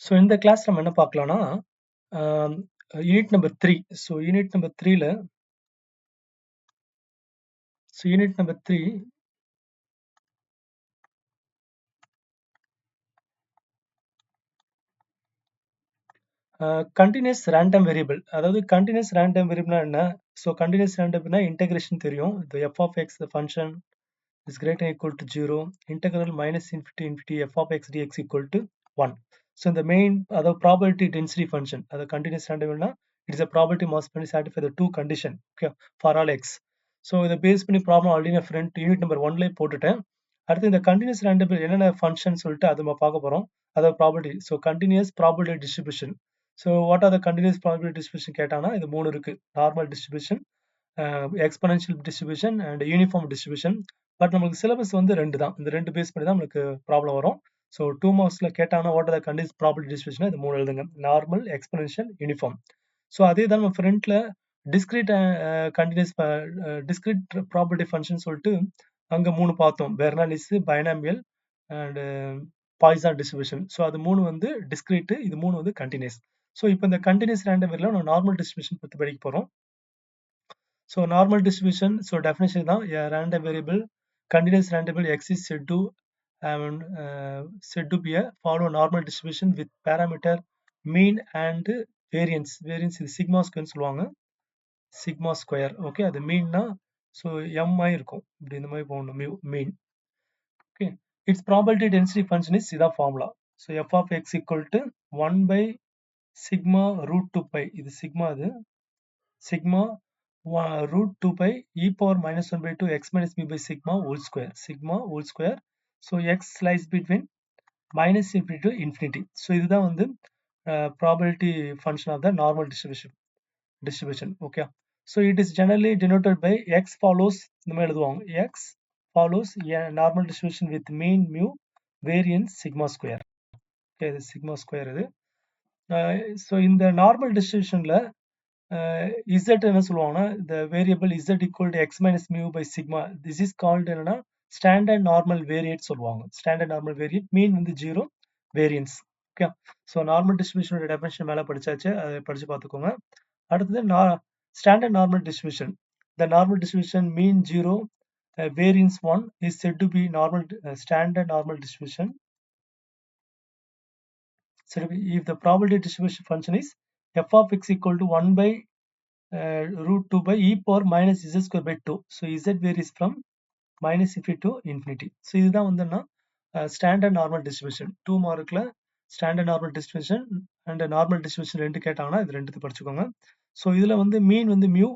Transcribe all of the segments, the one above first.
So இந்த class நம்ம என்ன பார்க்கலாம்னா, unit number 3. So unit number 3ல unit number 3 continuous random variable. அதாவது கன்டினியூஸ் ரேண்டம் வேரியபிள்னா என்ன? ஸோ கன்டினியூஸ் ரேண்டம்னா இன்டகிரேஷன் தெரியும். இந்த f of x the function is greater than equal to 0, integral minus infinity f of x dx equal to 1. So இந்த main அதாவது probability density function, அது continuous ரேண்டம்னா it's a probability must be satisfy the two condition, okay, for all x. So இதை base பண்ணி problem already நான் friend unit number 1லேயே போட்டுட்டேன். அடுத்து இந்த கண்டினியூஸ் ரேண்டபிள் என்னென்ன ஃபங்க்ஷன் சொல்லிட்டு அது நம்ம பார்க்க போகிறோம். அதாவது probability. So continuous probability distribution. So what are the continuous probability distribution கேட்டாங்கன்னா இது 3 இருக்கு. Normal distribution, exponential distribution and uniform distribution. But நமக்கு சிலபஸ் வந்து 2 தான். இந்த 2 பேஸ் பண்ணி தான் நமக்கு ப்ராப்ளம் வரும். ஸோ 2 மார்க்ஸ்ல கேட்டாங்கன்னா what are the continuous probability distribution இது 3 எழுதுங்க. Normal, exponential, uniform. ஸோ அதே தான் நம்ம ஃப்ரண்ட்ல discrete continuous discrete probability function சொல்லிட்டு அங்க 3 பார்த்தோம். Bernoulli's, binomial and Poisson distribution. So அது 3 வந்து டிஸ்கிரீட், இது 3 வந்து கண்டினியூஸ். ஸோ இப்போ இந்த கண்டினியூஸ் ரேண்டம் வேரியபிள்ல நம்ம நார்மல் டிஸ்ட்ரிபியூஷன் பத்தி படிக்க போறோம். So normal distribution, so definition தான் random variable continuous random x is said to be a follow normal distribution with parameter mean and variance. Variance is sigma square சொல்லுவாங்க. Sigma square. Okay, அது மீன்னா so M இருக்கும். இப்படி இந்த மாதிரி போகணும். Mean. Okay, it's probability density function is இதான் formula. So f of X equal to 1 by sigma root 2 pi, இது சிக்மா, இது sigma root 2 pi e power minus 1 by 2 x minus mu by sigma whole square. So x lies between minus infinity to infinity. So இதுதான் வந்து probability function of the normal distribution. Okay, so it is generally denoted by x follows, இந்த மாதிரி எழுதுவாங்க, x follows a normal distribution with mean mu variance sigma square. Okay, இது sigma square இது. So இந்த normal distributionல z என்ன சொல்லுவாங்கன்னா, the variable z equal to x minus mu by sigma, this is called என்னன்னா standard normal variate சொல்லுவாங்க. Standard normal variate, mean வந்து 0, variance. Okay, so normal டிஸ்ட்ரிபியூஷனோட definition மேலே படிச்சாச்சு, அதை படிச்சு பார்த்துக்கோங்க. அடுத்தது standard normal distribution. the normal distribution mean 0, variance 1 is said to be normal standard normal distribution. So if the probability distribution function is f of x equal to 1 by root 2 by e power minus z square by 2. So z varies from minus infinity to infinity. So இதுதான் வந்துன்னா standard normal distribution. 2 மார்க்ல standard normal distribution and normal distribution ரெண்டு கேட்டாங்கன்னா இது ரெண்டுத்து படிச்சுக்கோங்க. So இதுல வந்து mean வந்து மியூ,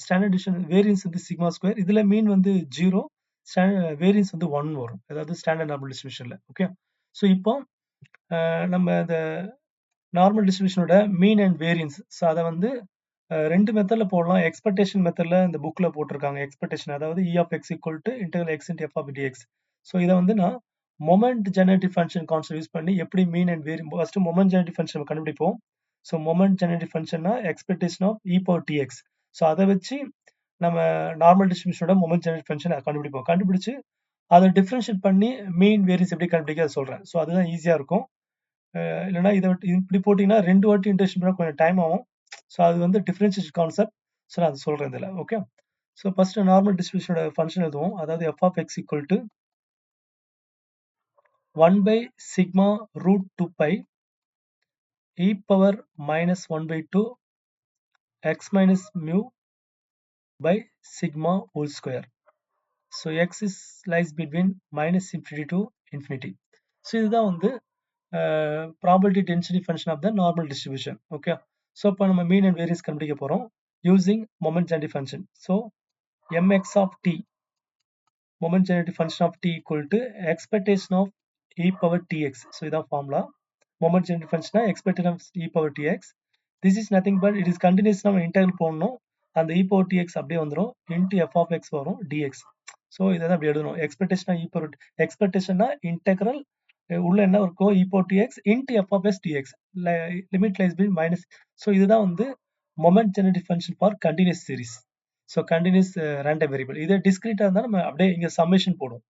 ஸ்டாண்டர்ட் டிஸ்ட்ரிபியூஷன் வேரியன்ஸ் வந்து சிக்மா ஸ்கொயர். இதுல மீன் வந்து 0, வேரியன்ஸ் வந்து 1 வரும், அதாவது ஸ்டாண்டர்ட் நார்மல் டிஸ்ட்ரிபியூஷன்ல. ஓகே, ஸோ இப்போ நம்ம இந்த நார்மல் டிஸ்ட்ரிபியூஷனோட மீன் அண்ட் வேரியன்ஸ், ஸோ அதை வந்து ரெண்டு மெத்தட்ல போடலாம். எக்ஸ்பெக்டேஷன் மெத்தட்ல இந்த புக்ல போட்டிருக்காங்க. எக்ஸ்பெக்டேஷன் அதாவது e of x equal to integral x into f of dx. So இதை வந்து நான் moment generative function concept use பண்ணி எப்படி mean and variance, first moment generative function நம்ம கண்டுபிடிப்போம். ஸோ மொமெண்ட் ஜெனரேட்டிவ் ஃபங்க்ஷன்னா expectation of e power tx. So அதை வச்சு நம்ம நார்மல் டிஸ்ட்ரிபியூஷனோட மொமெண்ட் ஜெனரேட்டிவ் ஃபங்க்ஷன் கண்டுபிடிப்போம். கண்டுபிடிச்சு அதை டிஃபரன்ஷியேட் பண்ணி மீன் வேரியன்ஸ் எப்படி கண்டுபிடிக்க சொல்றேன். ஸோ அதுதான் ஈஸியா இருக்கும். இல்லைன்னா இதை இப்படி போட்டிங்கன்னா 2 வாட்டி இன்டெக்ரேஷன் பண்ண கொஞ்சம் டைம் ஆகும். ஸோ அது வந்து டிஃபரன்ஷியேஷன் கான்செப்ட். ஸோ நான் அது சொல்கிறேன் இதில். ஓகே, ஸோ ஃபர்ஸ்ட் நார்மல் டிஸ்ட்ரிபியூஷனோட ஃபங்க்ஷன் எழுதுவோம். அதாவது f of X equal to 1 by sigma root 2 pi e power minus 1 by 2 x minus mu by sigma whole square. So x is lies between minus infinity to infinity. So இதுதான் வந்து probability density function of the normal distribution. Okay, so இப்போ நம்ம mean and variance கண்டுபிடிக்க போறோம் using moment generative function. So mx of t, moment generative function of t equal to expectation of e power tx. So இதான் formula. moment generative function expectation of e power tx. This is nothing but it is continuous. நம்ம integral போடணும், அந்த e power tx அப்படியே வந்துரும், into f of x வரும் dx. So இதை தான் அப்படி எழுதணும். எக்ஸ்பெக்டேஷன் e power, எக்ஸ்பெக்டேஷன்னா இன்டெக்ரல் உள்ள என்ன இருக்கும், e power tx into f of s dx, limit lies between minus. So இதுதான் வந்து moment generative function for continuous series. So continuous random variable. இது டிஸ்கிரீட்டா இருந்தால் நம்ம அப்படியே இங்க சம்மேஷன் போடும்,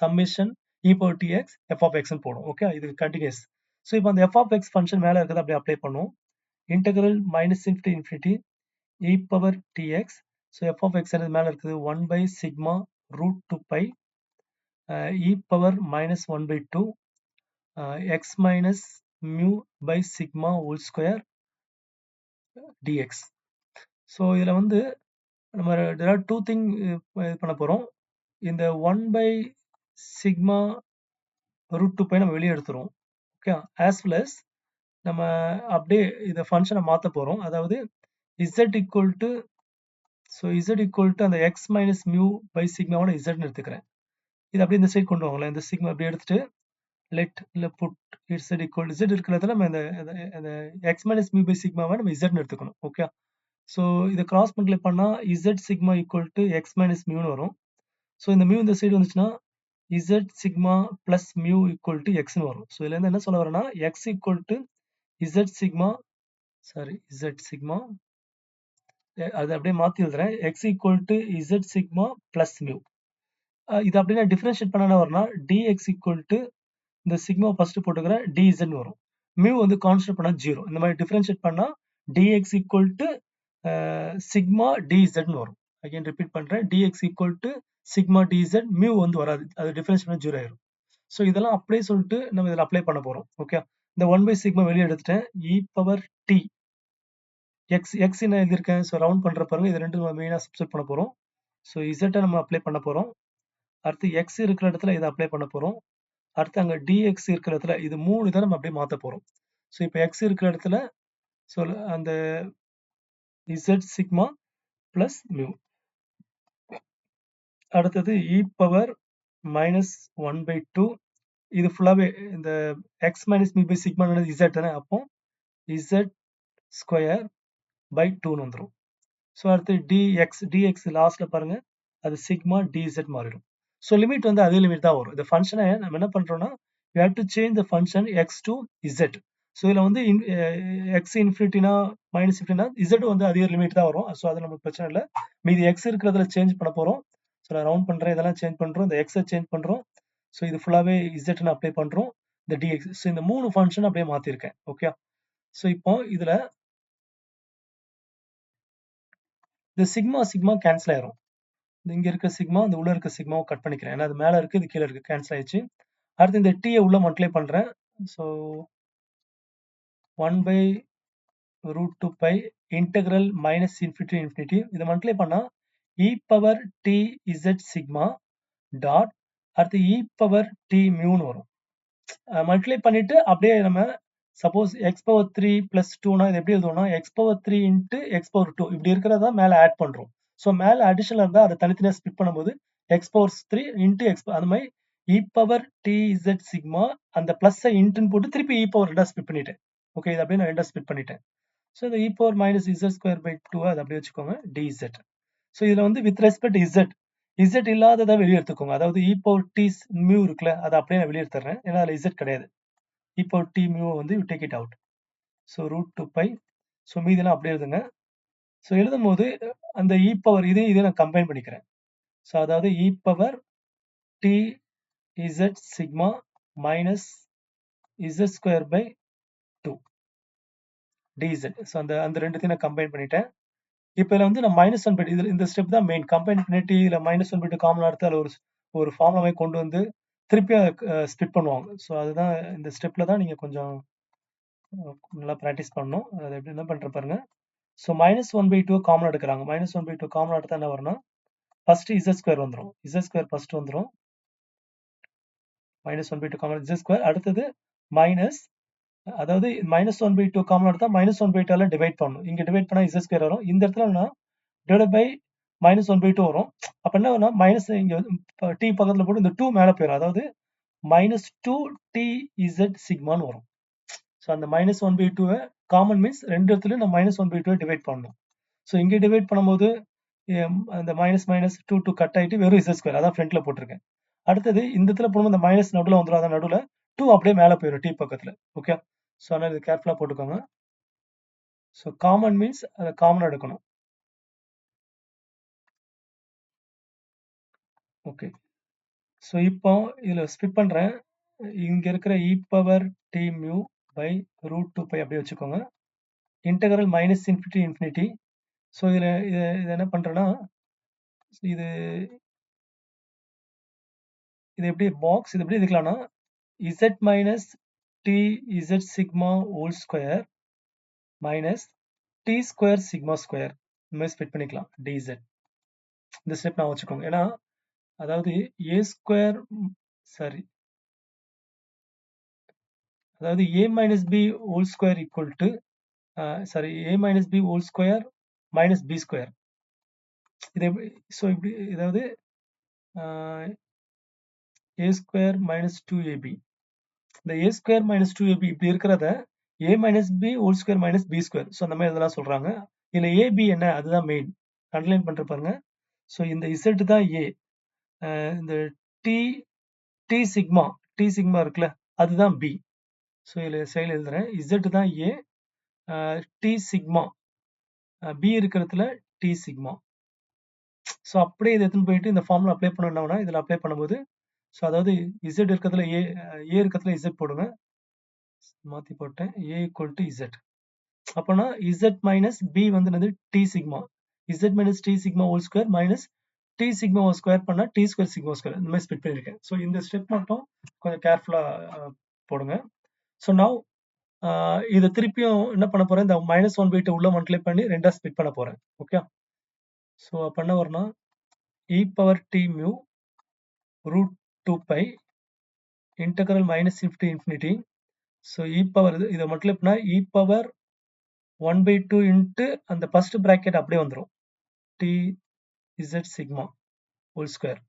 summation e power tx f of x போடும். ஓகே, இது கண்டினியூஸ். ஸோ இப்போ அந்த எஃப் ஆஃப் எக்ஸ் ஃபங்க்ஷன் மேலே இருக்கிறத அப்படியே அப்ளை பண்ணுவோம். Integral minus infinity infinity e power tx. So f of x மேலே இருக்குது 1 by sigma root 2 pi e power minus 1 by 2 x minus mu by sigma whole square dx. So இதில் வந்து நம்ம there are two thing இது பண்ண போகிறோம். இந்த 1 by sigma root 2 by நம்ம வெளியே எடுத்துருவோம். ஓகே, ஆஸ் வெல் as நம்ம அப்படியே இந்த ஃபங்க்ஷனை மாற்ற போகிறோம். அதாவது z equal to z equal to அந்த எக்ஸ் மைனஸ் மியூ பை சிக்மாவோட zன்னு எடுத்துக்கிறேன். இது அப்படியே இந்த சைடு கொண்டு வாங்களேன். இந்த சிக்மா அப்படியே எடுத்துட்டு லெட் இல்லை புட் z ஈக்குவல் z இருக்கிறதுல நம்ம இந்த எக்ஸ் மைனஸ் மியூ பை சிக்மாவை நம்ம zன்னு எடுத்துக்கணும். ஓகே, ஸோ இதை கிராஸ் மல்டிப்ளை பண்ணால் z sigma equal to X minus மியூன்னு வரும். ஸோ இந்த மியூ இந்த சைடு வந்துச்சுன்னா z sigma plus mu equal to எக்ஸ்னு வரும். ஸோ இதுலேருந்து என்ன சொல்ல வரேன்னா x equal to z sigma அது அப்படியே மாற்றி எழுதுறேன். X equal to z sigma plus mu. இது அப்படியே நான் டிஃபரன்ஷியேட் பண்ண என்ன வரும்னா dx ஈக்குவல் டு இந்த சிக்மா ஃபர்ஸ்ட் போட்டுக்கிறேன் dzன்னு வரும். மியூ வந்து கான்ஸ்டன்ட் பண்ணால் 0. இந்த மாதிரி டிஃபரன்ஷியேட் பண்ணால் dx ஈக்குவல் டு சிக்மா dzன்னு வரும். அகைன் ரிப்பீட் பண்ணுறேன், dx equal to sigma dz. Mu வந்து வராது, அது டிஃபரன்ஷியேட் பண்ண 0 ஆயிரும். ஸோ இதெல்லாம் அப்படியே சொல்லிட்டு நம்ம இதில் அப்ளை பண்ண போகிறோம். ஓகே, இந்த 1 by சிக்மா வெளியே எடுத்துட்டேன். இ பவர் டி எக்ஸ் என்ன எழுதியிருக்கேன். ஸோ ரவுண்ட் பண்ணுற பாருங்க, இது ரெண்டு நம்ம மெயினாக சப்ஸ்டிட் பண்ண போகிறோம். ஸோ இசட்டை நம்ம அப்ளை பண்ண போகிறோம். அடுத்து எக்ஸ் இருக்கிற இடத்துல இதை அப்ளை பண்ண போகிறோம். அடுத்து அங்கே டிஎக்ஸ் இருக்கிற இடத்துல இது 3 இதை நம்ம அப்படியே மாற்ற போகிறோம். ஸோ இப்போ எக்ஸ் இருக்கிற இடத்துல ஸோ அந்த இசட் சிக்மா பிளஸ் மியூ. அடுத்தது இ பவர் மைனஸ் 1 by 2. இது ஃபுல்லாகவே இந்த x minus mu by sigma z தானே, அப்போ இசட் ஸ்கொயர் பை 2ன்னு வந்துடும். ஸோ அடுத்து டிஎக்ஸ் லாஸ்ட்ல பாருங்க, அது சிக்மா டிசெட் மாறிடும். ஸோ லிமிட் வந்து அதே லிமிட் தான் வரும். இந்த ஃபங்க்ஷனை நம்ம என்ன பண்றோம்னா you have to change the function X to Z. So இதில் வந்து எக்ஸ் இன்ஃபினிட்டினா மைனஸ் இன்ஃபினிட்டினா இசட் வந்து அதே லிமிட் தான் வரும். ஸோ அது நமக்கு பிரச்சனை இல்லை. மீதி எக்ஸ் இருக்கிறதுல சேஞ்ச் பண்ண போகிறோம். ஸோ நான் ரவுண்ட் பண்ணுறேன், இதெல்லாம் சேஞ்ச் பண்ணுறோம், இந்த எக்ஸை சேஞ்ச் பண்ணுறோம். ஸோ இது ஃபுல்லாகவே இசட்னு அப்ளை பண்ணுறோம், இந்த டிஎக்ஸ். ஸோ இந்த 3 ஃபங்க்ஷன் அப்படியே மாற்றிருக்கேன். ஓகே, ஸோ இப்போ இதில் இந்த சிக்மா கேன்சல் ஆயிரும். இங்க இருக்க சிக்மா இந்த உள்ள இருக்க சிக்மாவை கட் பண்ணிக்கிறேன். ஏன்னா அது மேல இருக்கு, இது கீழே இருக்கு, கேன்சல் ஆயிடுச்சு. அடுத்து இந்த டீயை உள்ள மல்டிப்ளை பண்றேன். So 1 by root 2 pi integral minus infinity infinity. இதை மல்டிப்ளை பண்ணா e power t z sigma dot அடுத்து இ பவர் டி மியூன்னு வரும். மல்டிப்ளை பண்ணிட்டு அப்படியே நம்ம சப்போஸ் எக்ஸ் பவர் 3 பிளஸ் 2னா இது எப்படி எழுதுவோம்னா x power 3 into x power 2 இப்படி இருக்கிறதா மேலே ஆட் பண்றோம். ஸோ மேலே அடிஷனல் இருந்தால் அதை தனித்தனியாக ஸ்பிட் பண்ணும்போது எக்ஸ் பவர் 3 இன்ட்டு எக்ஸ் அந்த மாதிரி e power t z sigma அந்த பிளஸ்ஸை இன்ட்டுன்னு போட்டு திருப்பி இ பவர் ரெண்டாக ஸ்பிட் பண்ணிட்டேன். ஓகே, இது அப்படியே நான் ரெண்டாக ஸ்பிட் பண்ணிட்டேன். ஸோ இந்த e power minus z square by 2 அதை அப்படியே வச்சுக்கோங்க டிஇசட். ஸோ இதில் வந்து வித் ரெஸ்பெக்ட் இசட் இல்லாததை வெளியே எடுத்துக்கோங்க. அதாவது இ பவர் டி மியூ இருக்குல்ல, அதை அப்படியே நான் வெளியே எடுத்துறேன். ஏன்னா அதில் இசட் கிடையாது. e power t mu வந்து you take it out. So root 2 pi. So மீதெல்லாம் அப்படியே எழுதுங்க. ஸோ எழுதும் போது அந்த e பவர் இதே நான் கம்பைன் பண்ணிக்கிறேன். ஸோ அதாவது e power t z sigma minus z square by 2 dz. So அந்த ரெண்டுத்தையும் நான் கம்பைன் பண்ணிட்டேன். இப்போ இதில் வந்து நான் மைனஸ் 1 பை இதில் இந்த ஸ்டெப் தான் மெயின். கம்பைன் பண்ணிட்டு இதில் மைனஸ் 1 பை காமன் எடுத்து அதில் ஒரு ஃபார்முலாவை கொண்டு வந்து திருப்பி ஸ்பிட் பண்ணுவாங்க. ஸோ அதுதான் இந்த ஸ்டெப்பில் தான் நீங்கள் கொஞ்சம் நல்லா ப்ராக்டிஸ் பண்ணணும். அதை எப்படி என்ன பண்ணுற பாருங்க. ஸோ மைனஸ் 1 பை 2 காமன் எடுக்கிறாங்க. மைனஸ் 1 பை 2 காமன் எடுத்தா என்ன வரும்னா ஃபர்ஸ்ட் இசட் ஸ்கொயர் வந்துடும். இசட் ஸ்கொயர் ஃபர்ஸ்ட் வந்துடும். Minus 1 by 2 common z square. அடுத்தது மைனஸ், அதாவது மைனஸ் 1 பை 2 காமன் எடுத்தா மைனஸ் 1 பை 2 டிவைட் பண்ணணும். இங்கே டிவைட் பண்ணால் இசட் ஸ்கொயர் வரும். இந்த இடத்துல டிவைட் பை மைனஸ் 1 பை 2 வரும். அப்போ என்ன வரும்னா மைனஸ் இங்கே டி பக்கத்தில் போட்டு இந்த 2 மேலே போயிடும். அதாவது மைனஸ் 2 டி இசட் சிக்மான்னு வரும். ஸோ அந்த மைனஸ் 1 பை 2 காமன் மீன்ஸ் ரெண்டு இடத்துல நம்ம மைனஸ் 1 பை 2 டிவைட் பண்ணணும். ஸோ இங்கே டிவைட் பண்ணும்போது அந்த மைனஸ் மைனஸ் 2 கட் ஆகிட்டு வெறும் இசட் ஸ்கொயர் அதான் ஃப்ரண்ட்ல போட்டிருக்கேன். அடுத்தது இந்த இடத்துல போடும்போது இந்த மைனஸ் நடுவில் வந்துடும். அதான் நடுவில் 2 அப்படியே மேலே போயிடும் டி பக்கத்தில். ஓகே, ஸோ அதனால் இது கேர்ஃபுல்லாக போட்டுக்கோங்க. ஸோ காமன் மீன்ஸ் அதை காமனாக எடுக்கணும். ஓகே, ஸோ இப்போ இதில் ஸ்பிட் பண்ணுறேன். இங்கே இருக்கிற e power t mu by root 2 pi அப்படியே வச்சுக்கோங்க. Integral minus infinity infinity. So இதில் இது என்ன பண்ணுறேன்னா, இது எப்படி பாக்ஸ் இது எப்படி இருக்கலாம்னா z minus t z sigma whole square minus t square sigma square இந்த மாதிரி ஸ்ப்ளிட் பண்ணிக்கலாம் dz. இந்த ஸ்டெப் நான் வச்சுக்கோங்க. ஏன்னா அதாவது a ஸ்கொயர் சாரி அதாவது a minus b whole square equal to sorry a minus b whole square minus b square. இது ஸோ இப்படி அதாவது a ஸ்கொயர் மைனஸ் 2ab இந்த a ஸ்கொயர் மைனஸ் 2ab இப்படி இருக்கிறத a minus b whole square minus b square. So அந்த மாதிரி இதெல்லாம் சொல்றாங்க. இதுல ab என்ன அதுதான் மெயின் அண்டர்லைன் பண்ற பாருங்க. ஸோ இந்த z தான் a, இந்த டி டி சிக்மா இருக்குல்ல அதுதான் b. ஸோ இதில் செயல் எழுதுறேன். z தான் a, டி சிக்மா b இருக்கிறதுல டி சிக்மா. ஸோ அப்படியே இதை எடுத்துன்னு போயிட்டு இந்த ஃபார்முலா அப்ளை பண்ணோம்னா இதில் அப்ளை பண்ணும்போது ஸோ அதாவது z இருக்கிறதுல a இருக்கிறதுல z போடுங்க. மாற்றி போட்டேன். a equal to z. அப்போனா z மைனஸ் b வந்து என்னது t sigma. z minus t sigma whole square minus t sigma square பண்ணா டி ஸ்கொயர் சிக்மா ஸ்கொயர் இந்த மாதிரி ஸ்ப்ளிட் பண்ணியிருக்கேன். ஸோ இந்த ஸ்டெப் மட்டும் கொஞ்சம் கேர்ஃபுல்லாக போடுங்க. ஸோ நவ் இதை திருப்பியும் என்ன பண்ண போறேன், இந்த -1/2 உள்ள மல்டிப்ளை பண்ணி 2ஆ ஸ்ப்ளிட் பண்ண போறேன். ஓகே. ஸோ அப்போ என்ன வரும்னா e power t mu root 2 pi integral minus infinity. So e power இதை மல்டிப்ளை பண்ணா e பவர் 1/2 இன்ட்டு அந்த ஃபர்ஸ்ட் பிராக்கெட் அப்படியே வந்துடும் t z sigma whole square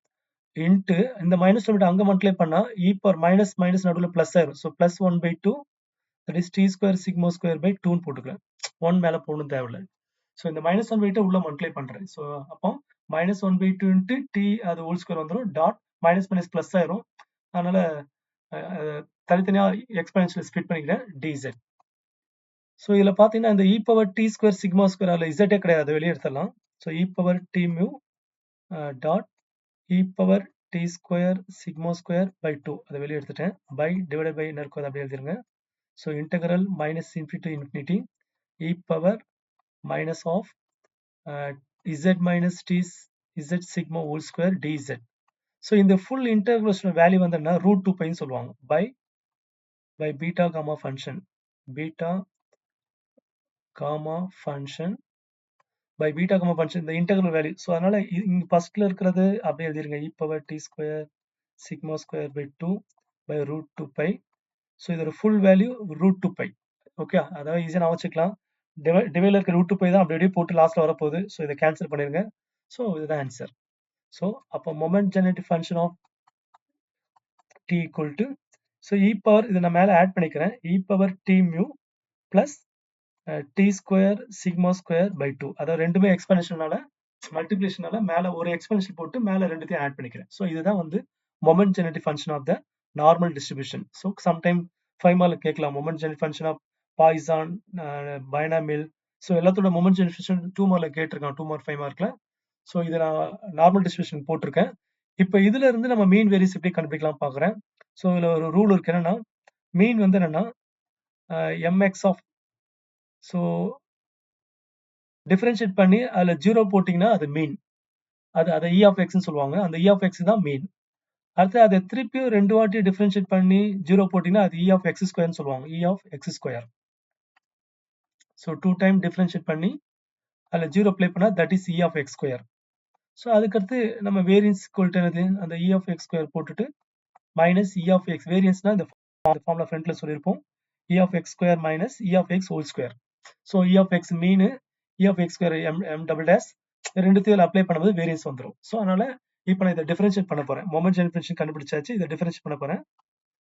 into இந்த மைனஸ் லிமிட் அங்கே மல்டிப்ளை பண்ணா e பவர் மைனஸ் மைனஸ் நடுவில் ப்ளஸ் ஆயிரும். So plus 1/2 that is t square sigma square by 2ன்னு போட்டுக்கிறேன். 1 மேலே போகணும் தேவையில்லை. ஸோ இந்த -1/2 உள்ள மல்டிப்ளை பண்றேன். ஸோ அப்போ -1/2 இன்ட்டு டி அது ஹோல் ஸ்கொயர் வந்துடும். டாட் மைனஸ் மைனஸ் ப்ளஸ் ஆயிரும். அதனால தனித்தனியாக எக்ஸ்பென்ஷியல் ஸ்ப்ளிட் பண்ணிக்கிறேன் dz. ஸோ இதில் பார்த்தீங்கன்னா இந்த e power t square sigma square அதில் இசட்டே கிடையாது, வெளியே எடுத்துடலாம். So e power t mu dot e power t square sigma square by 2 அதை வெளியே எடுத்துட்டேன். பை டிவைட் பை என்ன இருக்கோ அதை அப்படியே எழுதிருங்க. So integral minus infinity e power minus of z minus t z sigma whole square dz. So இந்த full integration value வந்து என்ன root 2 pi சொல்லுவாங்க by beta gamma function by beta gamma function இந்த integral value. ஸோ அதனால இங்க ஃபர்ஸ்ட்ல இருக்கிறது அப்படியே எழுதிருங்க e power t square sigma square by 2 by root 2 pi. So இதோட full value root 2 pi. Okay, அதாவது ஈஸியாக நான் வச்சுக்கலாம். டிவைடில் இருக்க ரூட் 2 pi தான் அப்படியே போட்டு லாஸ்ட்ல வரப்போகுது. ஸோ இதை கேன்சல் பண்ணிருங்க. ஸோ இதுதான் ஆன்சர். ஸோ அப்போ moment generative function of t equal to so e power இதை நான் மேலே ஆட் பண்ணிக்கிறேன். E power t mu plus t square sigma square by 2. அதாவது ரெண்டுமே எக்ஸ்பென்ஷனால மல்டிபிளேஷனால மேலே ஒரு எக்ஸ்பென்ஷன் போட்டு மேலே ரெண்டுத்தையும் ஆட் பண்ணிக்கிறேன். ஸோ இதுதான் வந்து moment generative function of the normal distribution. So sometime 5 mark கேட்கலாம் moment generative function of Poisson binomial. So எல்லாத்தோட மொமெண்ட் ஜெனரேஷன் 2 மார்க்ல கேட்டிருக்கான், 2 மார்க் 5 மார்க்ல. ஸோ இதை நான் நார்மல் டிஸ்ட்ரிபியூஷன் போட்டிருக்கேன். இப்போ இதுல இருந்து நம்ம மீன் வேரியன்ஸ் எப்படி கண்டுபிடிக்கலாம் பார்க்குறேன். ஸோ இதில் ஒரு ரூல் இருக்கு என்னன்னா மீன் வந்து என்னன்னா mx ஆஃப் ஸோ டிஃபரன்ஷியேட் பண்ணி அதில் 0 போட்டிங்கன்னா அது மீன், அதை இ ஆஃப் எக்ஸ்ன்னு சொல்லுவாங்க. அந்த இ ஆஃப் எக்ஸ் தான் மீன். அடுத்து அதை திருப்பியும் 2 வாட்டி டிஃபரன்ஷியேட் பண்ணி 0 போட்டிங்கன்னா அது இ ஆஃப் எக்ஸ் ஸ்கொயர்னு சொல்லுவாங்க. E of X square. So 2 time differentiate பண்ணி அதில் 0 அப்ளை பண்ணால் that is E of X square. So அதுக்கடுத்து நம்ம வேரியன்ஸ் ஈக்குவல் என்னது அந்த இ ஆஃப் எக்ஸ் ஸ்கொயர் போட்டுட்டு மைனஸ் இ ஆஃப் எக்ஸ் வேரியன்ஸ்னா இந்த ஃபார்முலா ஃப்ரண்ட்ல சொல்லியிருப்போம். E of X square minus E of X whole square. So E of x mean E of X square M double dash ரெண்டுத்தையும் அப்ளை பண்ணும்போது variance வந்துடும். So அதனால இப்போ நான் இதை டிஃபரன்ஷியேட் பண்ண போறேன். மொமெண்ட் ஜெனரேட்டிவ் ஃபங்க்ஷன் கண்டுபிடிச்சாச்சு. இதை டிஃபரன்ஷியேட் பண்ண போறேன்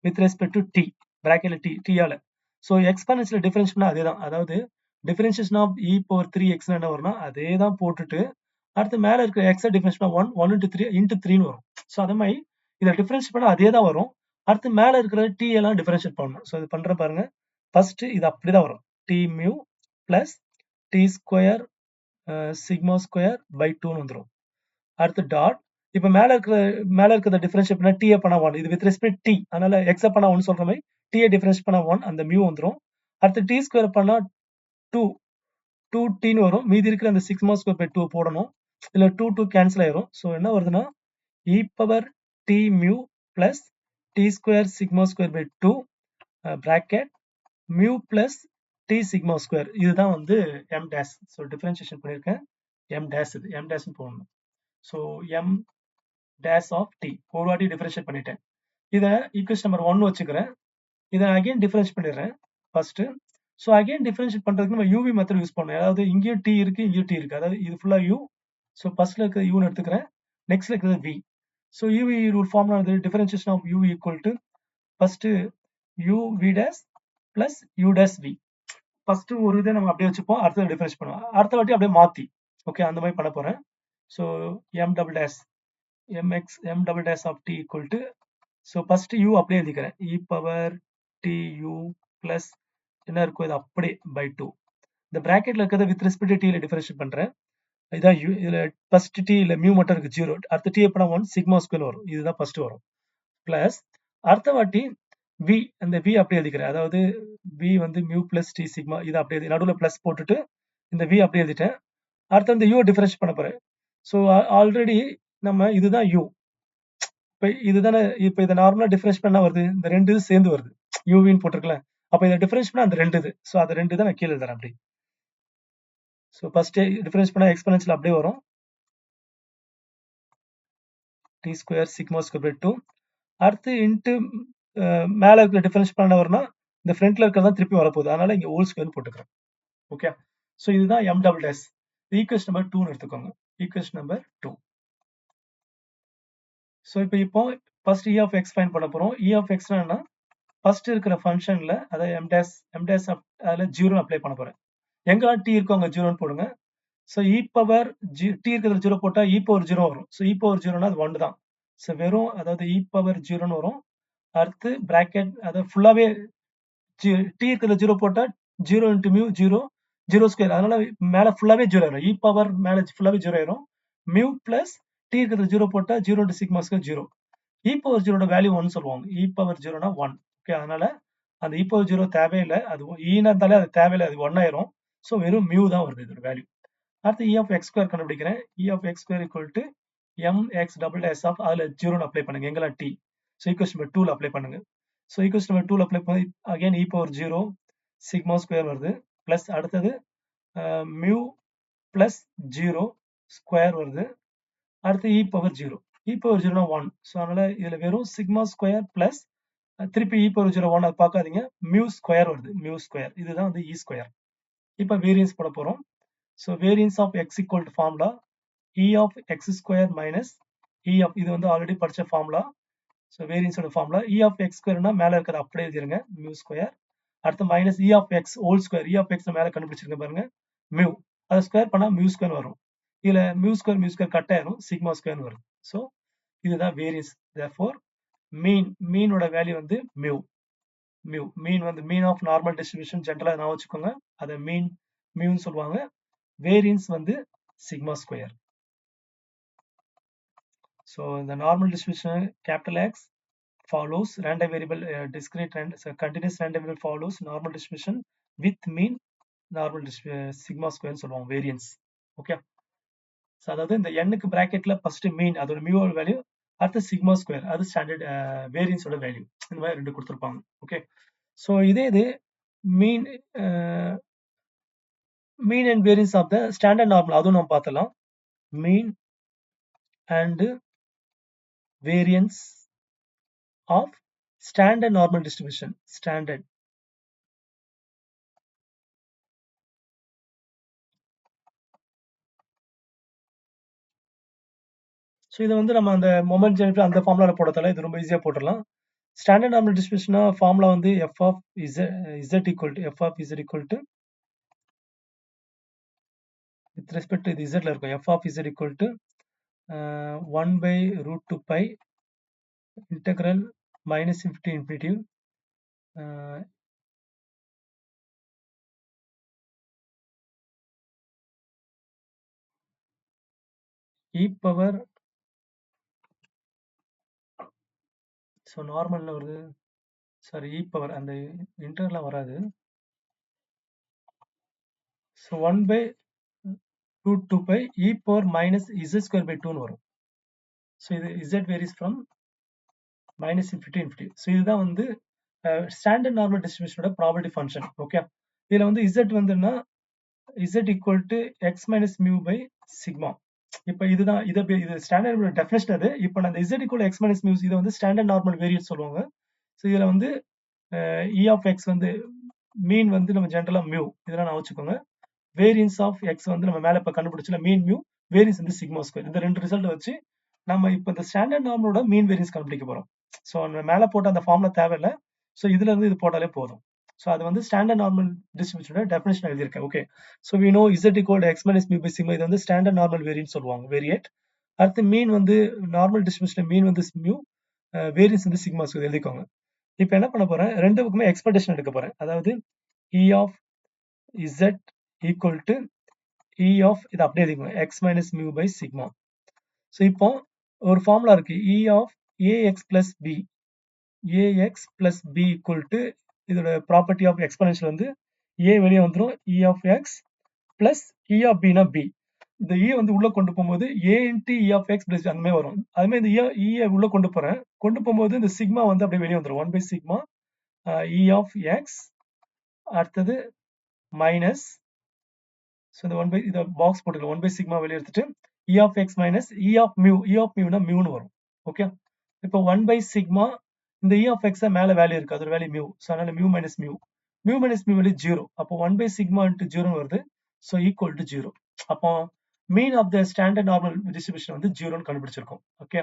வித் ரெஸ்பெக்ட் டு டி பிராக்கெட்ல டி-ஆல. ஸோ எக்ஸ்பென்ஷன்ல டிஃபரன்ஷியேட் பண்ணா அதே தான். அதாவது differentiation of E power 3x என்ன வரும்னா அதே தான் போட்டுட்டு அடுத்து மேல இருக்கிற எக்ஸை டிஃபரன்ஸ் பண்ணா 1 இன்ட்டு 3 இன்ட்டு 3ன்னு வரும். ஸோ அதே மாதிரி இதை டிஃபரன்ஷியேட் பண்ணா அதே தான் வரும். அடுத்து மேல இருக்கிற டி எல்லாம் டிஃபரன்ஷியேட் பண்ணணும். ஸோ இது பண்ற பாருங்க. ஃபர்ஸ்ட் இது அப்படிதான் வரும். T mu plus t square sigma square by 2ன்னு வந்துடும். அடுத்து டாட் இப்போ மேல இருக்கிறத டிஃபரன்ஷியேட் பண்ணா டி பண்ணா 1 இது வித் ரெஸ்பெக்ட் டி, அதனால எக்ஸ் பண்ணா 1 சொல்ற மாதிரி t டிஃபரன்ஷியேட் பண்ணா 1 அந்த mu வந்துரும். அடுத்து t ஸ்கொயர் பண்ணா 2 2tன்னு வரும். மீதி இருக்கிற அந்த சிக்மா ஸ்கொயர் பை 2 போடணும். இதுல 2 2 கேன்சல் ஆயிரும். ஸோ என்ன வருதுன்னா e power t mu plus t square sigma square by 2 bracket mu plus t sigma square. இதுதான் வந்து m டேஷ். ஸோ டிஃபரன்ஷியேஷன் பண்ணியிருக்கேன். m டேஷ் இது m டேஷ்னு போடணும். So m dash of t ஒரு வாட்டி டிஃபரன்ஷியேட் பண்ணிட்டேன். இதை ஈக்குவேஷன் நம்பர் 1 வச்சுக்கிறேன். இதை அகைன் டிஃபரன்ஷியேட் பண்ணிடுறேன் ஃபர்ஸ்ட். ஸோ அகைன் டிஃபரன்ஷியேட் பண்றதுக்கு நம்ம யூவி மெத்தட் யூஸ் பண்ணணும். அதாவது இங்கேயும் டி இருக்கு, இங்கேயும் டி இருக்கு. அதாவது இது ஃபுல்லா யூ. ஸோ ஃபர்ஸ்ட்ல இருக்கிற யூன்னு எடுத்துக்கிறேன். நெக்ஸ்ட்ல இருக்கிறது v. So u v rule formula வந்து differentiation of u equal to first u v dash plus u dash v. First ஒரு இதை நம்ம அப்படியே வச்சுப்போம், அடுத்தது டிஃபரன்ஷியேட் பண்ணுவோம். அடுத்த வாட்டி அப்படியே மாத்தி ஓகே அந்த மாதிரி பண்ண போறேன். So m double dash mx m double dash of t equal to so first u அப்படியே எழுதிக்கிறேன். E power t u plus என்ன இருக்கும் இது அப்படியே பை 2. இந்த பிராக்கெட்ல இருக்கிறத வித் ரெஸ்பெக்ட் டி ல டிஃபரன்ஷியேட் பண்றேன். இதான் யூ. இதுல ஃபர்ஸ்ட் டி இல்ல மியூ மட்டும் இருக்கு 0. அடுத்த டி எப்பனா 1 சிக்மா ஸ்கொயர் வரும். இதுதான் ஃபர்ஸ்ட் வரும். பிளஸ் அடுத்த வாட்டி வி அந்த வி அப்படியே எழுதிக்கிறேன். அதாவது வி வந்து மியூ பிளஸ் டி சிக்மா இது அப்படியே நடுவில் பிளஸ் போட்டுட்டு இந்த வி அப்படியே எழுதிட்டேன். அடுத்து இந்த யூ டிஃபரன்ஷியேட் பண்ண போறேன். ஸோ ஆல்ரெடி நம்ம இதுதான் யூ. இப்போ இதுதானே இப்போ இதை நார்மலா டிஃபரன்ஷியேட் பண்ணா வருது, இந்த ரெண்டு இது சேர்ந்து வருது. யூவின்னு போட்டிருக்கல. அப்போ இதை டிஃபரன்ஷியேட் பண்ணா அந்த ரெண்டு இது. ஸோ அது ரெண்டு தான் நான் கீழே எழுதுறேன் அப்படி. ஸோ ஃபர்ஸ்ட் டிஃபரன்ஸ் பண்ணா எக்ஸ்பெனன்ஷியல் அப்படியே வரும். T square sigma square by 2. அடுத்து இன்ட்டு மேலே இருக்கிற டிஃபரன்ஸ் பண்ண வரும்னா இந்த ஃப்ரண்ட்ல இருக்கிறதா திருப்பி வரப்போகுது. அதனால இங்கே ஹோல் ஸ்கொயர் போட்டுக்கிறேன். ஓகே. ஸோ இதுதான் M double dash. Equation number 2ன்னு எடுத்துக்கோங்க. Equation number 2. ஸோ இப்போ first E of x find பண்ண போறோம். இ ஆஃப் எக்ஸ்னா என்ன? ஃபர்ஸ்ட் இருக்கிற ஃபங்க்ஷன்ல அதாவது எம் டேஷ் அதில் 0 அப்ளை பண்ண போறேன். எங்கெல்லாம் டி இருக்கோ அங்கே 0ன்னு போடுங்க. ஸோ இ பவர் டி இருக்கிறதுல 0 போட்டால் இ பவர் 0 வரும். ஸோ இ பவர் 0னா அது 1 தான். ஸோ வெறும் அதாவது இ பவர் 0ன்னு வரும். அடுத்து பிராக்கெட் அதாவது ஃபுல்லாவே டி இருக்கிறதுல 0 போட்டால் 0 இன்ட்டு மியூ 0 0 ஸ்கொயர். அதனால மேலே ஃபுல்லாவே 0 ஆயிரும். இ பவர் மேலே ஃபுல்லாவே 0 ஆயிரும். மியூ பிளஸ் டி இருக்கிறதுல 0 போட்டால் 0 into sigma square 0. E power 0 value 1 சொல்லுவாங்க. இ பவர் 0னா 1. ஓகே. அதனால அந்த இ பவர் 0 தேவையில்லை. அது ஈனா இருந்தாலே அது தேவையில்லை. அது 1 ஆயிரும். ஸோ வெறும் மியூ தான் வருது இதோட வேல்யூ. அடுத்து இ ஆஃப் எக்ஸ் ஸ்கொயர் கண்டுபிடிக்கிறேன். E of X square equal to M x double dash of அதில் 0ன்னு அப்ளை பண்ணுங்க. எங்கெல்லாம் டி. ஸோ ஈக்குவேஷன் நம்பர் 2ல அப்ளை பண்ணுங்க. ஸோ ஈக்குவேஷன் நம்பர் 2ல அப்ளை பண்ணி again e power 0 sigma square வருது. பிளஸ் அடுத்தது மியூ பிளஸ் 0 ஸ்கொயர் வருது. அடுத்து இ பவர் 0. இ பவர் 0னா 1. ஸோ அதனால இதுல வெறும் சிக்மா ஸ்கொயர் பிளஸ் திருப்பி இ பவர் 0 1 அது பார்க்காதீங்க. மியூ ஸ்கொயர் வருது. மியூ ஸ்கொயர் இதுதான் வந்து இ ஸ்கொயர். இப்போ வேரியன்ஸ் போட போறோம். So variance of X equal to formula E of X square minus E of இது வந்து ஆல்ரெடி படிச்ச ஃபார்முலா. ஸோ வேரியன்ஸோட ஃபார்முலா இ ஆஃப் எக்ஸ் ஸ்கொயர்னா மேலே இருக்கிறது அப்படியே எழுதிருங்க மியூ ஸ்கொயர். அடுத்து minus E of X whole square. E of x மேலே கண்டுபிடிச்சிருங்க பாருங்க மியூ. அதை ஸ்கொயர் பண்ணா மியூ ஸ்கொயர் வரும். இதுல மியூ ஸ்கொயர் கட் ஆயிரும். சிக்மா ஸ்கொயர் வரும். ஸோ இதுதான் வேரியன்ஸ். தேர்ஃபோர் மீனோட வேல்யூ வந்து மியூ. மீன் வந்து மீன் ஆஃப் நார்மல் டிஸ்ட்ரிபியூஷன் ஜென்ரலா நான் வச்சுக்கோங்க. அதை மியூன்னு சொல்லுவாங்க. வேரியன்ஸ் வந்து சிக்மா ஸ்கொயர். ஸோ இந்த normal distribution capital X follows random variable discrete and continuous random variable follows normal distribution with mean normal sigma square சொல்லுவோம் வேரியன்ஸ். ஓகே. ஸோ அதாவது இந்த எண்ணுக்கு பிராக்கெட்ல ஃபர்ஸ்ட் மீன் அதோட மியூவோட வேல்யூ, அடுத்து சிக்மா ஸ்கொயர் அது ஸ்டாண்டர்ட் வேரியன்ஸோட வேல்யூ. இந்த மாதிரி ரெண்டு கொடுத்துருப்பாங்க. ஓகே. ஸோ இது mean mean and variance of the standard normal அதுவும் நம்ம பார்த்தலாம். Mean and variance of standard normal distribution. Standard so இதை வந்து நம்ம அந்த மொமெண்ட் ஜெனரேட்டர் அந்த ஃபார்முலாவில் போடுறதால இது ரொம்ப ஈஸியாக போட்டுடலாம். ஸ்டாண்டர்ட் நார்மல் டிஸ்ட்ரிபியூஷனா ஃபார்முலா வந்து f of Z equal to f of Z equal to with respect to இது இசட்ல இருக்கும். F of Z equal to 1 by root 2 pi integral minus infinity e power so நார்மல்ல வருது சாரி இ பவர் அந்த இன்டர்லாம் வராது. So 1 by root 2 pi e power minus z square by 2ன்னு வரும். ஸோ இது z varies from minus infinity infinity. So இதுதான் வந்து ஸ்டாண்டர்ட் நார்மல் டிஸ்ட்ரிபியூஷனோட ப்ராபர்ட்டி ஃபங்க்ஷன். ஓகே, இதுல வந்து இசட் வந்துன்னா z equal to x minus mu by sigma. இப்போ இதுதான் இது ஸ்டாண்டர்ட் டெஃபினேஷன் அது. இப்போ நான் இந்த z equal to x minus mu இதை வந்து ஸ்டாண்டர்ட் நார்மல் வேரியன்ஸ் சொல்லுவாங்க. ஸோ இதுல வந்து e of x வந்து மீன் வந்து நம்ம ஜென்ரலா மியூ இதெல்லாம் நான் வச்சுக்கோங்க. வேரியன்ஸ் ஆஃப் எக்ஸ் வந்து நம்ம மேல இப்ப கண்டுபிடிச்சல மீன் மியூ, வேரியன்ஸ் வந்து சிக்மா ஸ்கொயர். இந்த ரெண்டு ரிசல்ட் வச்சு நம்ம இப்போ இந்த ஸ்டாண்டர்ட் நார்மலோட மீன் வேரியன்ஸ் கண்டுபிடிக்க போறோம். ஸோ நம்ம மேல போட்ட அந்த ஃபார்ம்ல தேவையில்லை. ஸோ இதுல இருந்து இது போட்டாலே போதும். ஸோ அது வந்து ஸ்டாண்டர்ட் நார்மல் டிஸ்ட்ரிபியூஷனோட டெஃபினேஷன் எழுதியிருக்கேன். Okay, so we know z equal x minus mu by sigma. இது வந்து ஸ்டாண்டர்ட் நார்மல் வேரியன்ஸ் சொல்லுவாங்க, வேரியேட். அடுத்து மீன் வந்து நார்மல் டிஸ்ட்ரிபியூஷன் மீன் வந்து மியூ, வேரியன்ஸ் வந்து சிக்மா ஸ்கொயர் எழுதிக்கோங்க. இப்போ என்ன பண்ண போறேன், ரெண்டு பக்கமே எக்ஸ்பெக்டேஷன் எடுக்க போறேன். அதாவது E of Z equal to E of இது அப்படியே எழுதிக்கோங்க x minus mu by sigma. So இப்போ ஒரு ஃபார்முலா இருக்கு, E of ax plus b, a x plus b equal to இதோட ப்ராப்பர்ட்டி ஆஃப் எக்ஸ்பனன்ஷியல் வந்து ஏ வெளியே வந்துடும், E of x plus E of பினா பி. இந்த இ வந்து உள்ள கொண்டு போகும்போது a into E of x plus அந்த மாதிரி வரும். அதுமாதிரி இந்த இ உள்ள கொண்டு போறேன், கொண்டு போகும்போது இந்த சிக்மா வந்து அப்படியே வெளியே வந்துடும், 1 by sigma E of x, அடுத்தது மைனஸ். ஸோ இந்த 1 பை இதை பாக்ஸ் போட்டுக்கலாம், 1 பை சிக்மா வெளியே எடுத்துட்டு E of X minus E of mu, E of மியூனா மியூன்னு வரும். ஓகே, இப்போ 1 பை சிக்மா இந்த இ ஆஃப் எக்ஸ் மேல வேல்யூ இருக்கு, அதோட வேல்யூ மியூ. ஸோ அதனால mu minus mu, mu minus mu value 0. அப்போ 1 பை சிக்மா இன்ட்டு 0 வருது. So equal to 0. அப்போ mean of the standard normal distribution வந்து 0ன்னு கண்டுபிடிச்சிருக்கோம். ஓகே,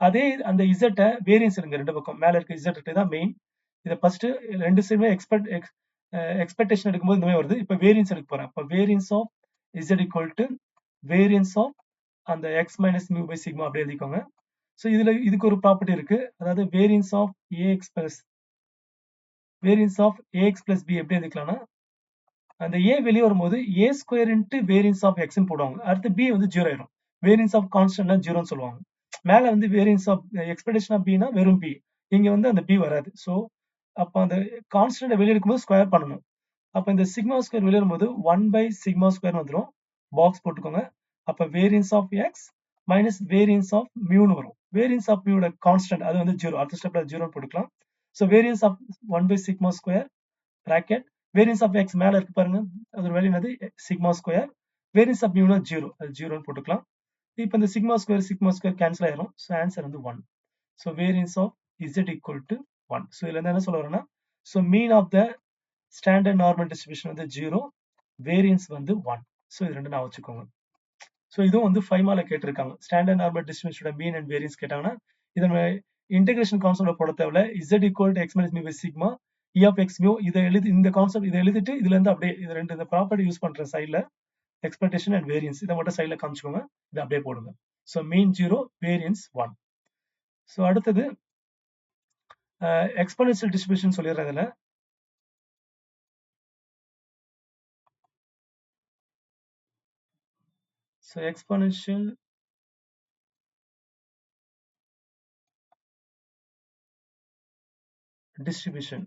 அதே அந்த இசட்டை வேரியன்ஸ் எடுங்க, ரெண்டு பக்கம் மேல இருக்க இசட் தான் மெயின். இதை ஃபர்ஸ்ட் ரெண்டு சைடுமே எக்ஸ்பெக்டேஷன் எடுக்கும்போது இந்த மாதிரி வருது. இப்போ வேரியன்ஸ் எடுக்க போறேன். இப்போ variance of Z equal to variance of அந்த X minus mu by sigma அப்படி எழுதிக்கோங்க. ஸோ இதுக்கு ஒரு ப்ராப்பர்ட்டி இருக்கு, அதாவது variance of ax plus B எப்படி எழுதிக்கலாம்னா, அந்த ஏ வெளியே வரும்போது A square into variance of எக்ஸ்ன்னு போடுவாங்க. அடுத்து பி வந்து 0 ஆயிடும். வேரியன்ஸ் ஆஃப் கான்ஸ்டன்ட்னா 0ன்னு சொல்லுவாங்க. மேல வந்து வேரியன்ஸ் ஆஃப் எக்ஸ்பெக்டேஷன் ஆஃப் பினா வெறும் பி, இங்க வந்து அந்த பி வராது. ஸோ அப்போ அந்த கான்ஸ்டன்ட் வெளியே இருக்கும்போது ஸ்கொயர் பண்ணணும். அப்போ இந்த சிக்மா ஸ்கொயர் வெளியே வரும்போது 1 பை சிக்மா ஸ்கொயர் வந்துடும், பாக்ஸ் போட்டுக்கோங்க. அப்போ variance of X minus variance of மியூன்னு வரும். வேரியன்ஸ் ஆஃப் மியூட கான்ஸ்டன்ட் அது வந்து 0, அடுத்த ஸ்டெப்ல 0 போட்டுக்கலாம். So variance of 1 by sigma square bracket variance of X மேல இருக்கு பாருங்க, அதோட வேல்யூ என்னது சிக்மா ஸ்கொயர், வேரியன்ஸ் ஆஃப் மியூனா 0, அது 0ன்னு போட்டுக்கலாம். இப்போ இந்த சிக்மா ஸ்கொயர் கேன்சல் ஆயிரும். ஸோ ஆன்சர் வந்து 1. So variance of Z equal to 1. So இதுல இருந்து என்ன சொல்ல வரேன்னா, so mean of the standard normal distribution வந்து 0, வேரியன்ஸ் வந்து 1. ஸோ இது ரெண்டு நான் வச்சுக்கோங்க. ஸோ இதுவும் வந்து 5 மார்க்ல கேட்டிருக்காங்க. ஸ்டாண்டர்ட் நார்மல் டிஸ்ட்ரிபியூஷனோட மீன் அண்ட் வேரியன்ஸ் கேட்டாங்கன்னா இதன் இன்டெகிரேஷன் கான்செப்ட்ல போட தேவையில்ல. Z equal to X minus mu by sigma E of X mu, இதை எழுதி இந்த கான்செப்ட் இதை எழுதிட்டு இதுல இருந்து அப்படியே இது ரெண்டு இந்த ப்ராப்பர்ட்டி யூஸ் பண்ற சைட்ல எக்ஸ்பெக்டேஷன் அண்ட் வேரியன்ஸ் இதை மட்டும் சைட்ல காமிச்சுக்கோங்க, இதை அப்படியே போடுங்க. So mean 0, variance 1. ஸோ அடுத்தது எக்ஸ்போனென்ஷியல் டிஸ்ட்ரிபியூஷன் சொல்லிடுறேன் இதுல. So exponential distribution,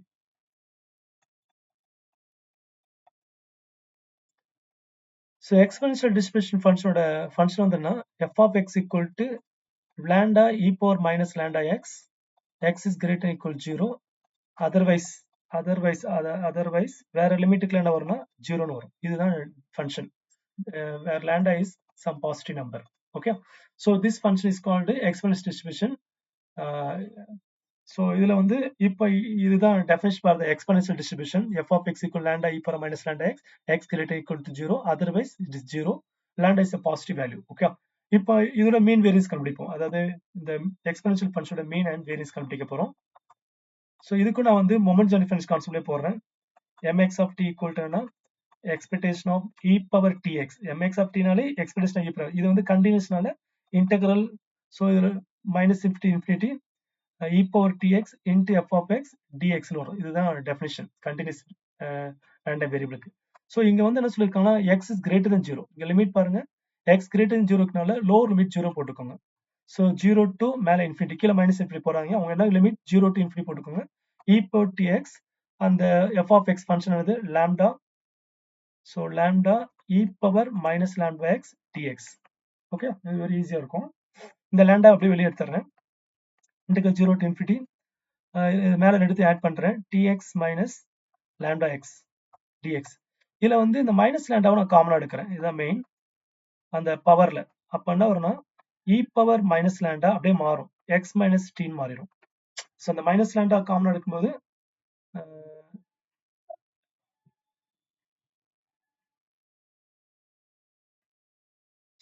so exponential distribution ஃபங்க்ஷனோட ஃபங்க்ஷன் வந்துன்னா F of X equal to lambda e power minus lambda x is greater than equal 0, otherwise வேற லிமிட்டுக்குள்ள என்ன வரும்னா 0ன்னு வரும். இதுதான் function where lambda is some positive number. Okay, so this function is called exponential distribution. So இதுல வந்து இப்போ இதுதான் definition for the exponential distribution. F of X equal lambda e power minus lambda x greater equal to 0, otherwise it is 0, lambda is a positive value. Okay, இப்போ இதோட mean variance கண்டுபிடிப்போம், அதாவது இந்த exponential ஃபங்க்ஷனோட மீன் அண்ட் வேரியன்ஸ் கண்டுபிடிக்க போறோம். So இதுக்கும் நான் வந்து மொமெண்ட் டிஃபரன்ஸ் கான்செப்ட்லேயே போடுறேன். mx of t equal to expectation of e power tx, mx of t நாலே expectation of e power, இது வந்து கண்டினியூஸ்னால இன்டெகிரல். ஸோ இதுல minus infinity e power tx into f of x dx னு வரும். இதுதான் definition continuous random வேரியபிளுக்கு. So இங்க வந்து என்ன சொல்லியிருக்காங்கன்னா x is greater than 0. இங்க லிமிட் பாருங்க, x greater than 0க்குனால லோவர் லிமிட் 0 போட்டுக்கோங்க. ஸோ 0 டு மேல இன்ஃபினிட்டி, கீழே மைனஸ் இன்ஃபினிட்டி போறாங்க, அவங்க என்ன லிமிட் 0 டு இன்ஃபினிட்டி போட்டுக்கோங்க. e power tx அந்த f of x function ஆனது lambda, so lambda e power minus lambda x dx. Okay, இது வெரி ஈஸியா இருக்கும். இந்த lambda அப்படியே வெளியே எடுத்துறேன். integral 0 to infinity இது மேல எடுத்து ஆட் பண்றேன். tx minus lambda x dx. இதுல வந்து இந்த மைனஸ் லாம்டாவை நான் காமனா எடுக்கிறேன். இதுதான் மெயின் அந்த பவர்ல. அப்ப என்ன வரும்னா e பவர் மைனஸ் லாம்டா அப்படியே மாறும், x மைனஸ் t மாறிடும். ஸோ அந்த மைனஸ் லாம்டா காமனா எடுக்கும்போது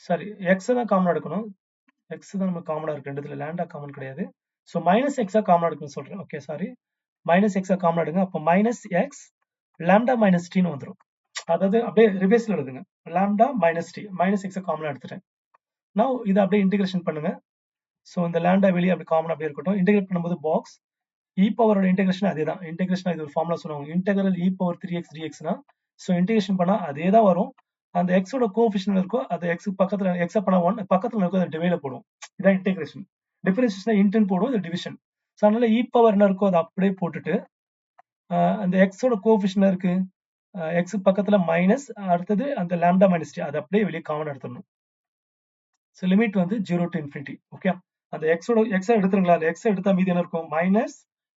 சாரி எக்ஸ் தான் காமனா எடுக்கணும். எக்ஸ் தான் நம்ம காமனா இருக்கு, ரெண்டுத்துல லாம்டா காமன் கிடையாது. ஸோ மைனஸ் எக்ஸா காமனா எடுக்கணும்னு சொல்றேன். ஓகே சாரி, மைனஸ் எக்ஸா காமனா எடுங்க. அப்போ மைனஸ் எக்ஸ் லாம்டா மைனஸ் டின்னு வந்துடும். அதாவது அப்படியே ரிவர்ஸ்ல எழுதுங்க, லாம்டா மைனஸ் டி, மைனஸ் எக்ஸா காமனா எடுத்துட்டேன். நான் இதை அப்படியே இன்டிகிரேஷன் பண்ணுங்க. ஸோ இந்த லாம்டா வெளியே அப்படி காமன் அப்படியே இருக்கட்டும். இன்டிகிரேட் பண்ணும்போது பாக்ஸ் இ பவரோட இன்டெகிரேஷன் அதே தான். இன்டெகிரேஷன் இது ஒரு ஃபார்முலா சொல்லுவாங்க, இன்டெகிரல் இ பவர் 3x dxனா. ஸோ இன்டெகிரேஷன் பண்ணா அதே தான் வரும். அந்த எக்ஸோட கோஎஃபிஷியன்ட் இருக்கோ அது எக்ஸ் பக்கத்துல எக்ஸா பண்ணா 1 பக்கத்துல இருக்கோ அதை டிவைல போடும். இதான் இன்டெகிரேஷன். டிஃபரன்ஷியேஷன் இன்டென் போடும், இது டிவிஷன். ஸோ அதனால இ பவர் என்ன இருக்கோ அதை அப்படியே போட்டுட்டு அந்த எக்ஸோட கோஎஃபிஷியன்ட் இருக்கு எக்ஸ் பக்கத்துல மைனஸ், அடுத்தது அந்த லாம்டா மைனஸ் டி அதை அப்படியே வெளியே காமன் எடுத்துடணும். ஸோ லிமிட் வந்து 0 to infinity. ஓகே, அந்த எக்ஸோட எக்ஸை எடுத்துருங்களா, அந்த எக்ஸை எடுத்தா மீதி என்ன இருக்கும், மைனஸ்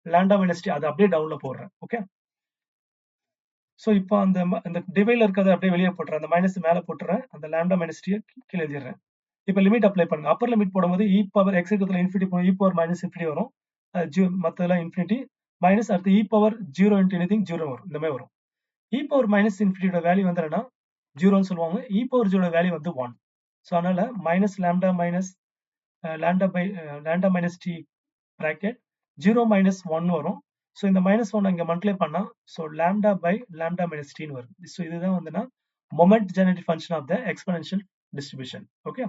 லாம்டா மைனஸ் டி, அதை அப்படியே டவுன்ல போடுறேன். ஓகே, ஸோ இப்போ அந்த டிவைல இருக்கிறத அப்படியே வெளியே போட்டுறேன், அந்த மைனஸ் மேலே போட்டுறேன், அந்த லாம்டா மைனஸ் டி கீழே எழுதிடுறேன். இப்போ லிமிட் அப்ளை பண்ணுங்க. அப்பர் லிமிட் போடும்போது இ பவர் எக்ஸ் இருக்கிறதுல இன்ஃபினிட்டி போகும், இ பவர் மைனஸ் இன்ஃபினிட்டி வரும், மற்றதெல்லாம் இன்ஃபினிட்டி மைனஸ், அடுத்து இ பவர் 0 இன்ட்டு எனிதிங் 0 வரும், இந்த மாதிரி வரும். இ பவர் மைனஸ் இன்ஃபினிட்டியோட வேல்யூ வந்து என்னன்னா 0ன்னு சொல்லுவாங்க, இ பவர் 0 வேல்யூ வந்து 1. ஸோ அதனால minus lambda minus lambda minus t bracket 0 minus 1 வரும். ஸோ இந்த மைனஸ் 1 இங்க மல்டிப்ளை பண்ணா so lambda by lambda minus டின்னு வருது. ஸோ இதுதான் வந்துன்னா moment generative function of the exponential distribution. Okay,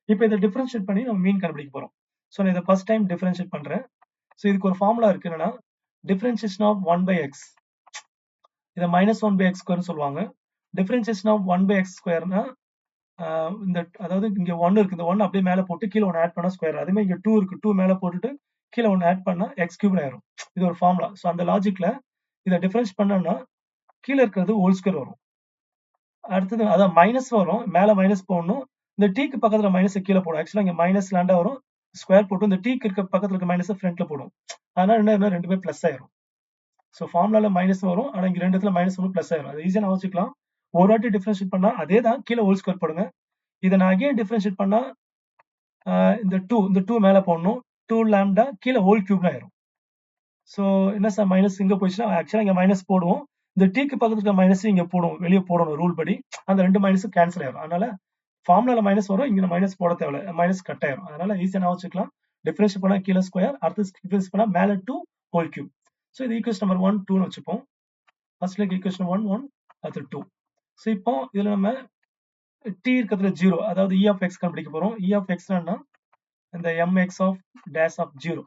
இப்போ இதை டிஃபரன்ஷியேட் பண்ணி நம்ம மீன் கண்டுபிடிக்க போறோம். ஸோ நான் இதை ஃபர்ஸ்ட் டைம் டிஃபரன்ஷியேட் பண்றேன். ஸோ இதுக்கு ஒரு ஃபார்முலா இருக்கு, என்னன்னா டிஃபரன்ஷியேஷன் ஆஃப் 1 by x, இதை மைனஸ் 1 by x ஸ்கொயர்னு சொல்லுவாங்க. டிஃபரன்ஷியேஷன் ஆஃப் 1 by x ஸ்கொயர்னா இந்த அதாவது இங்க 1 இருக்கு, இந்த 1 அப்படியே மேல போட்டு கீழே 1 ஆட் பண்ணா ஸ்கொயர். அதுமே இங்க 2 இருக்கு, 2 மேல போட்டுட்டு கீழே 1 ஆட் பண்ணா எக்ஸ் கியூப் ஆயிரும். இது ஒரு ஃபார்முலா. ஸோ அந்த லாஜிக்ல இதை டிஃபரன்ஸ் பண்ணோம்னா கீழே இருக்கிறது ஹோல் ஸ்கொயர் வரும். அடுத்தது அதான் மைனஸ் வரும், மேல மைனஸ் போடணும், இந்த டீக்கு பக்கத்துல மைனஸ் கீழே போடும். ஆக்சுவலா இங்க மைனஸ் லாண்டா வரும், ஸ்கொயர் போட்டு இந்த டீக்கு இருக்க பக்கத்துல இருக்க மைனஸ் ஃப்ரண்ட்ல போடும். அதனால என்ன ரெண்டுமே பிளஸ் ஆயிரும். ஸோ ஃபார்முலால மைனஸ் வரும், ஆனா இங்க ரெண்டு இடத்துல மைனஸ் ஒன்று பிளஸ் ஆயிரும். அது ஈஸியா நான் வச்சுக்கலாம். ஒரு வாட்டி டிஃபரன்ஷியேட் பண்ணா அதே தான், கீழே ஹோல் ஸ்கொயர் போடுங்க. இதை நான் அகைன் டிஃபரன்ஷியேட் பண்ணா இந்த 2 மேல போடணும், 2 லாம்டா கீழே ஹோல் கியூப் ஆயிரும். ஸோ என்ன சார் மைனஸ் இங்க போயிடுச்சுன்னா ஆக்சுவலா இங்க மைனஸ் போடுவோம், இந்த டீக்கு பக்கத்துல இருக்க மைனஸ் இங்க போடுவோம், வெளியே போடணும் ரூல் படி, அந்த ரெண்டு மைனஸும் கேன்சல் ஆயிரும். அதனால ஃபார்முலால மைனஸ் வரும், இங்க மைனஸ் போட தேவையில்ல, மைனஸ் கட் ஆயிரும். அதனால ஈஸியா நான் வச்சுக்கலாம். டிஃபரன்ஷியேட் பண்ணா கீழே ஸ்கொயர், அடுத்து டிஃபரன்ஸ் பண்ணா மேல 2 ஹோல் கியூப். ஸோ இது ஈக்குவேஷன் நம்பர் 1 2ன்னு வச்சுப்போம். ஃபர்ஸ்ட்ல ஈக்குவேஷன் 1 1 அடுத்து 2. ஸோ இப்போ இதுல நம்ம டி இருக்கிறதுல 0, அதாவது இ ஆஃப் எக்ஸ் கண்டுபிடிக்க போறோம். இ ஆஃப் எக்ஸ்னா இந்த mx of dash of 0,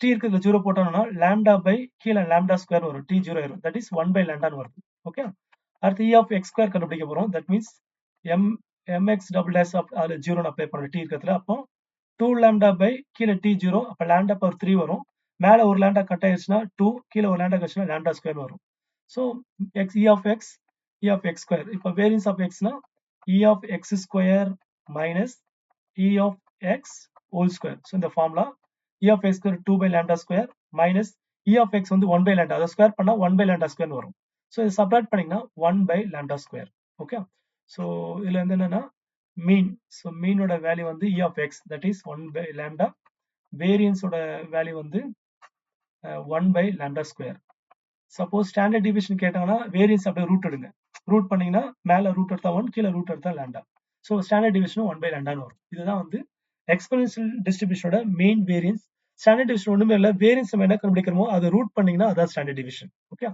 t இருக்கிறதுல 0 போட்டோம்னா லாம்டா பை கீழே லாம்டா ஸ்கொயர் வரும், டி 0 ஆயிரும், தட் இஸ் 1 பை லாம்டான்னு வருது. ஓகே, அடுத்து இ ஆஃப் எக்ஸ் ஸ்கொயர் கண்டுபிடிக்க போறோம். That means mx double dash of அதுல 0 அப்ளை பண்ணுறோம் டி இருக்கிறதுல. அப்போ 2 லாம்டா பை கீழே டி 0, அப்போ லாம்டா பவர் 3 வரும், மேல ஒரு லாம்டா கட் ஆயிடுச்சுன்னா 2, கீழே ஒரு லாம்டா கட்சினா லாம்டா ஸ்கொயர் வரும். So X E of X square. இப்போ வேரியன்ஸ் ஆஃப் எக்ஸ்னா E of X square minus E of X whole square. So இந்த formula E of X square 2 by lambda square minus E of X வந்து 1 by lambda, அதை square பண்ணா 1 by lambda square வரும். So இதை subtract பண்ணீங்கன்னா 1 by lambda square. Okay, so இதுல வந்து என்னன்னா மீன், ஸோ மீனோட வேல்யூ வந்து E of X that is 1 by lambda, வேரியன்ஸோட வேல்யூ வந்து 1 by lambda square. Suppose standard division கேட்டாங்கன்னா வேரியன்ஸ் அப்படியே ரூட் எடுங்க, ரூட் பண்ணீங்கன்னா மேல ரூட் எடுத்தா 1, கீழே ரூட் எடுத்தா lambda. So standard division 1 by லாம்டான்னு வரும். இதுதான் வந்து எக்ஸ்பொனென்ஷியல் டிஸ்ட்ரிபியூஷனோட மெயின் வேரியன்ஸ். ஸ்டாண்டர்ட் டிவிஷன் ஒண்ணுமே இல்லை, வேரியன்ஸ் நம்ம என்ன கண்டுபிடிக்கிறோமோ அதை ரூட் பண்ணீங்கன்னா அதான் ஸ்டாண்டர்ட் டிவிஷன். ஓகே,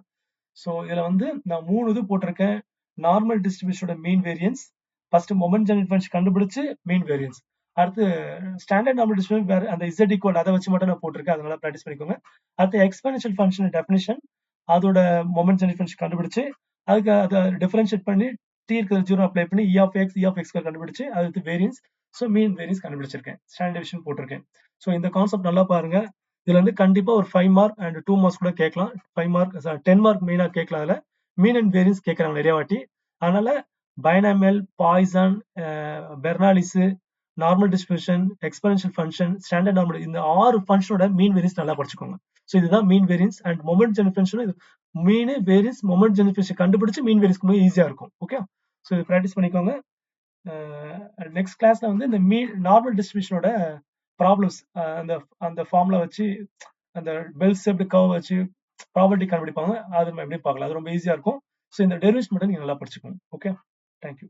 ஸோ இதுல வந்து நான் 3 இது போட்டிருக்கேன். நார்மல் டிஸ்ட்ரிபியூஷனோட main variance, first moment generative function கண்டுபிடிச்சு மெயின் வேரியன்ஸ், அடுத்து ஸ்டாண்டர்ட் நார்மல் டிஸ்ட்ரிபியூஷன் வேற அந்த z ஈக்குவல் அதை வச்சு மட்டும் நான் போட்டிருக்கேன், அதனால ப்ராக்டிஸ் பண்ணிக்கோங்க. அடுத்து எக்ஸ்பொனென்ஷியல் ஃபங்க்ஷன் டெஃபினிஷன், அதோட மொமெண்ட் ஜெனரேட்டிவ் ஃபங்க்ஷன் கண்டுபிடிச்சு அதுக்கு அதை டிஃபரன்ஷியேட் பண்ணி டி இருக்கிற 0 அப்ளை பண்ணி இ ஆஃப் எக்ஸ் கண்டுபிடிச்சு அதுக்கு வேரியன்ஸ், ஸோ மீன் வேரியன்ஸ் கண்டுபிடிச்சிருக்கேன், ஸ்டாண்டர்ட் டிவிஷன் போட்டிருக்கேன். ஸோ இந்த கான்செப்ட் நல்லா பாருங்க. இதுல வந்து கண்டிப்பா ஒரு 5 மார்க் அண்ட் 2 மார்க்ஸ் கூட கேட்கலாம். 5 மார்க் 10 மார்க் மெயினா கேட்கலாம் அதுல. மீன் அண்ட் வேரியன்ஸ் கேட்கறாங்க நெறைய வாட்டி. அதனால binomial, Poisson, பெர்னாலிஸ், normal distribution, exponential function, standard normal இந்த 6 ஃபங்ஷனோட மீன் வேரியன்ஸ் நல்லா படிச்சுக்கோங்க. ஸோ இதுதான் மீன் variance and moment generation. Mean variance moment generation கண்டுபிடிச்சு மீன் வேரியன்ஸ்க்கு போய் ஈஸியா இருக்கும். ஓகே. ஸோ இது பிராக்டிஸ் பண்ணிக்கோங்க. நெக்ஸ்ட் கிளாஸ்ல வந்து இந்த நார்மல் டிஸ்ட்ரிபியூஷனோட ப்ராப்ளம்ஸ் அந்த அந்த ஃபார்முலா வச்சு அந்த பெல் ஷேப்டு கர்வ் வச்சு ப்ராபர்ட்டி கண்டுபிடிப்பாங்க. அது நம்ம எப்படி பார்க்கலாம். அது ரொம்ப ஈஸியா இருக்கும். ஸோ இந்த டெரிவேஷன் மட்டும் நீங்க நல்லா படிச்சுக்கோங்க. ஓகே. Thank you.